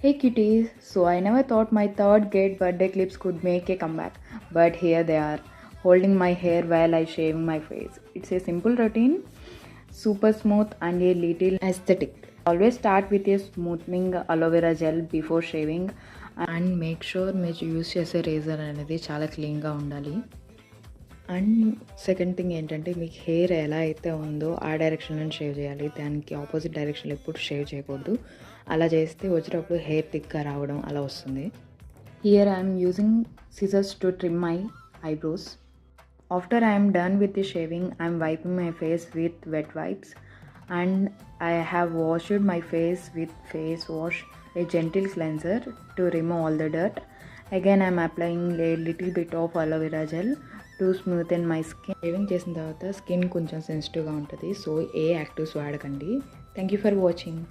Hey kitties, so I never thought my third grade birthday clips could make a comeback, but here they are, holding my hair while I shaving my face. It's a simple routine, super smooth and a little aesthetic. Always start with a smoothing aloe vera gel before shaving and make sure మీరు use చేసే razor అనేది చాలా క్లీన్గా ఉండాలి. And second thing ఏంటంటే మీకు hair ఎలా అయితే ఉందో ఆ డైరెక్షన్లో షేవ్ చేయాలి, దానికి ఆపోజిట్ డైరెక్షన్లో ఎప్పుడు షేవ్ చేయకూడదు. అలా చేస్తే వచ్చేటప్పుడు హెయిర్ థిక్గా రావడం అలా వస్తుంది. Here I'm using scissors to trim my eyebrows. After I'm done with the shaving I'm wiping my face with wet wipes and I have washed my face with face wash, a gentle cleanser to remove all the dirt. Again I am applying a little bit of aloe vera gel to smoothen my skin. Shaving చేసిన తర్వాత skin కొంచెం సెన్సిటివ్గా ఉంటుంది, so ఏ actives వాడకండి. Thank you for watching.